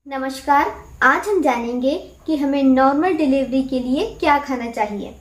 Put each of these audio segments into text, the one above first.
नमस्कार। आज हम जानेंगे कि हमें नॉर्मल डिलीवरी के लिए क्या खाना चाहिए।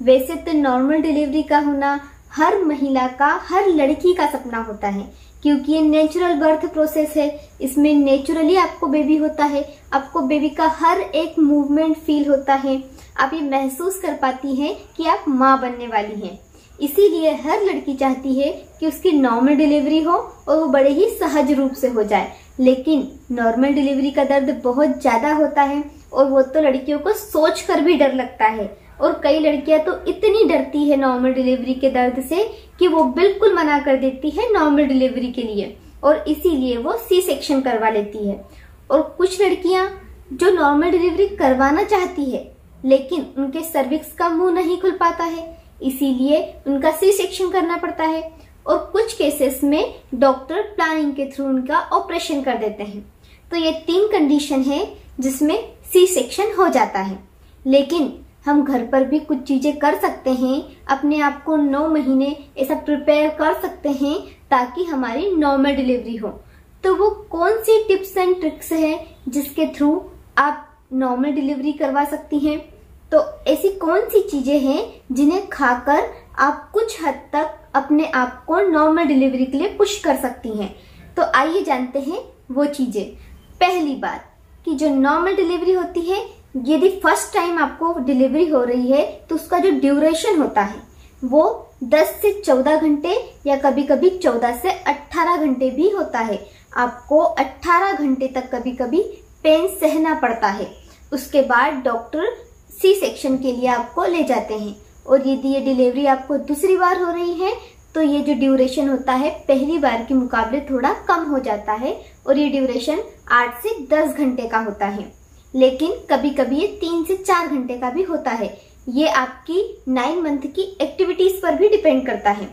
वैसे तो नॉर्मल डिलीवरी का होना हर महिला का, हर लड़की का सपना होता है, क्योंकि ये नेचुरल बर्थ प्रोसेस है। इसमें नेचुरली आपको बेबी होता है, आपको बेबी का हर एक मूवमेंट फील होता है, आप ये महसूस कर पाती हैं कि आप माँ बनने वाली हैं। इसीलिए हर लड़की चाहती है कि उसकी नॉर्मल डिलीवरी हो और वो बड़े ही सहज रूप से हो जाए। लेकिन नॉर्मल डिलीवरी का दर्द बहुत ज्यादा होता है और वो तो लड़कियों को सोच कर भी डर लगता है। और कई लड़कियां तो इतनी डरती है नॉर्मल डिलीवरी के दर्द से कि वो बिल्कुल मना कर देती है नॉर्मल डिलीवरी के लिए, और इसीलिए वो सी सेक्शन करवा लेती है। और कुछ लड़कियां जो नॉर्मल डिलीवरी करवाना चाहती है लेकिन उनके सर्विक्स का मुंह नहीं खुल पाता है, इसीलिए उनका सी सेक्शन करना पड़ता है। और कुछ केसेस में डॉक्टर प्लानिंग के थ्रू उनका ऑपरेशन कर देते हैं। तो ये 3 कंडीशन है जिसमें सी सेक्शन हो जाता है। लेकिन हम घर पर भी कुछ चीजें कर सकते हैं, अपने आप को 9 महीने ऐसा प्रिपेयर कर सकते हैं ताकि हमारी नॉर्मल डिलीवरी हो। तो वो कौन सी टिप्स एंड ट्रिक्स है जिसके थ्रू आप नॉर्मल डिलीवरी करवा सकती हैं? तो ऐसी कौन सी चीजें हैं जिन्हें खाकर आप कुछ हद तक अपने आप को नॉर्मल डिलीवरी के लिए पुश कर सकती हैं? तो आइए जानते हैं वो चीजें। पहली बात कि जो नॉर्मल डिलीवरी होती है, यदि फर्स्ट टाइम आपको डिलीवरी हो रही है तो उसका जो ड्यूरेशन होता है वो 10 से 14 घंटे या कभी कभी 14 से 18 घंटे भी होता है। आपको 18 घंटे तक कभी कभी पेन सहना पड़ता है। उसके बाद डॉक्टर सी सेक्शन के लिए आपको ले जाते हैं। और यदि ये डिलीवरी आपको दूसरी बार हो रही है तो ये जो ड्यूरेशन होता है पहली बार के मुकाबले थोड़ा कम हो जाता है और ये ड्यूरेशन 8 से 10 घंटे का होता है। लेकिन कभी कभी ये 3 से 4 घंटे का भी होता है। ये आपकी 9 मंथ की एक्टिविटीज पर भी डिपेंड करता है।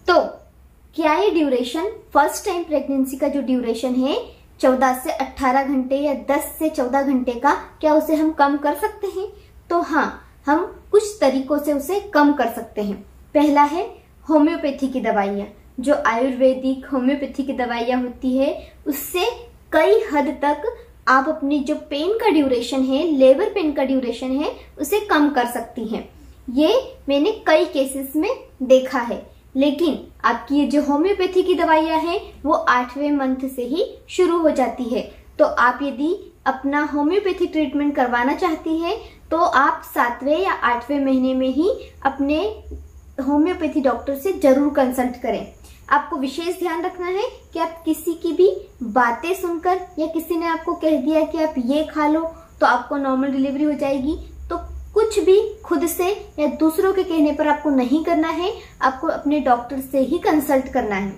तो क्या ये ड्यूरेशन फर्स्ट टाइम प्रेगनेंसी का जो ड्यूरेशन है 14 से 18 घंटे या 10 से 14 घंटे का, क्या उसे हम कम कर सकते हैं? तो हाँ, हम कुछ तरीकों से उसे कम कर सकते हैं। पहला है होम्योपैथी की दवाइयाँ। जो आयुर्वेदिक होम्योपैथी की दवाइयाँ होती है उससे कई हद तक आप अपनी जो पेन का ड्यूरेशन है, लेबर पेन का ड्यूरेशन है, उसे कम कर सकती हैं। ये मैंने कई केसेस में देखा है। लेकिन आपकी ये जो होम्योपैथी की दवाइयाँ हैं वो 8वें मंथ से ही शुरू हो जाती है। तो आप यदि अपना होम्योपैथी ट्रीटमेंट करवाना चाहती हैं तो आप 7वें या 8वें महीने में ही अपने होम्योपैथी डॉक्टर से जरूर कंसल्ट करें। आपको विशेष ध्यान रखना है कि आप किसी की भी बातें सुनकर या किसी ने आपको कह दिया कि आप ये खा लो तो आपको नॉर्मल डिलीवरी हो जाएगी, तो कुछ भी खुद से या दूसरों के कहने पर आपको नहीं करना है। आपको अपने डॉक्टर से ही कंसल्ट करना है।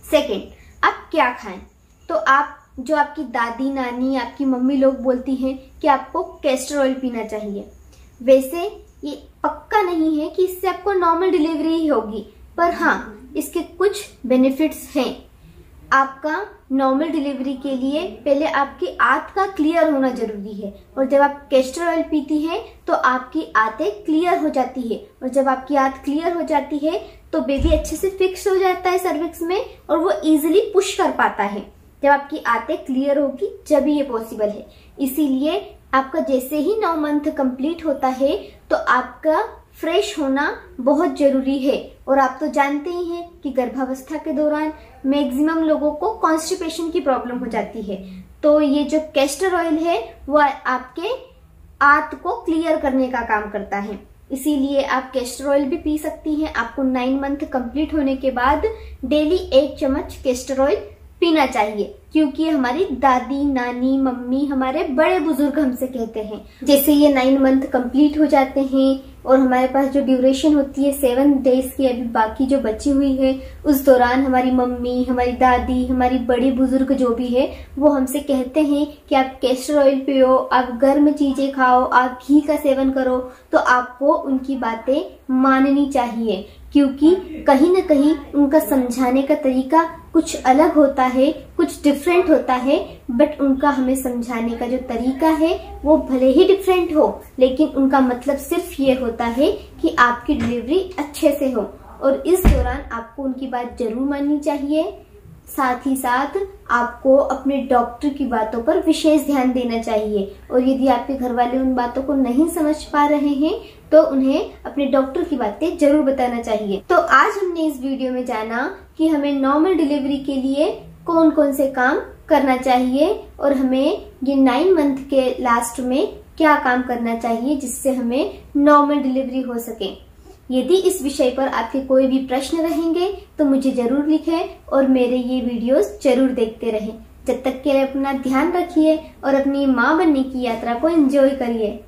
सेकेंड, आप क्या खाएं? तो आप जो आपकी दादी, नानी, आपकी मम्मी लोग बोलती हैं कि आपको कैस्टर ऑयल पीना चाहिए। वैसे ये पक्का नहीं है कि इससे आपको नॉर्मल डिलीवरी ही होगी, पर हाँ, इसके कुछ बेनिफिट्स हैं। आपका नॉर्मल डिलीवरी के लिए पहले आपकी आंत का क्लियर होना जरूरी है, और जब आप कैस्टर ऑयल पीती हैं तो आपकी आंतें क्लियर हो जाती है, और जब आपकी आंत क्लियर हो जाती है तो बेबी अच्छे से फिक्स हो जाता है सर्विक्स में और वो इजिली पुश कर पाता है। जब आपकी आंतें क्लियर होगी जब ये पॉसिबल है। इसीलिए आपका जैसे ही 9 मंथ कंप्लीट होता है तो आपका फ्रेश होना बहुत जरूरी है। और आप तो जानते ही हैं कि गर्भावस्था के दौरान मैक्सिमम लोगों को कॉन्स्टिपेशन की प्रॉब्लम हो जाती है। तो ये जो कैस्टर ऑयल है वो आपके आंत को क्लियर करने का काम करता है। इसीलिए आप कैस्टर ऑयल भी पी सकती हैं। आपको 9 मंथ कंप्लीट होने के बाद डेली 1 चम्मच कैस्टर ऑयल पीना चाहिए, क्योंकि हमारी दादी, नानी, मम्मी, हमारे बड़े बुजुर्ग हमसे कहते हैं। जैसे ये 9 मंथ कंप्लीट हो जाते हैं और हमारे पास जो ड्यूरेशन होती है 7 डेज की अभी बाकी जो बची हुई है, उस दौरान हमारी मम्मी, हमारी दादी, हमारी बड़ी बुजुर्ग जो भी है वो हमसे कहते हैं कि आप कैस्टर ऑयल पियो, आप गर्म चीजें खाओ, आप घी का सेवन करो। तो आपको उनकी बातें माननी चाहिए, क्योंकि कहीं ना कहीं उनका समझाने का तरीका कुछ अलग होता है, कुछ डिफरेंट होता है, बट उनका हमें समझाने का जो तरीका है वो भले ही डिफरेंट हो, लेकिन उनका मतलब सिर्फ ये होता है कि आपकी डिलीवरी अच्छे से हो। और इस दौरान आपको उनकी बात जरूर माननी चाहिए। साथ ही साथ आपको अपने डॉक्टर की बातों पर विशेष ध्यान देना चाहिए। और यदि आपके घर वाले उन बातों को नहीं समझ पा रहे हैं तो उन्हें अपने डॉक्टर की बातें जरूर बताना चाहिए। तो आज हमने इस वीडियो में जाना कि हमें नॉर्मल डिलीवरी के लिए कौन कौन से काम करना चाहिए और हमें ये 9 मंथ के लास्ट में क्या काम करना चाहिए जिससे हमें नॉर्मल डिलीवरी हो सके। यदि इस विषय पर आपके कोई भी प्रश्न रहेंगे तो मुझे जरूर लिखें और मेरे ये वीडियोस जरूर देखते रहें। जब तक के लिए अपना ध्यान रखिए और अपनी माँ बनने की यात्रा को एंजॉय करिए।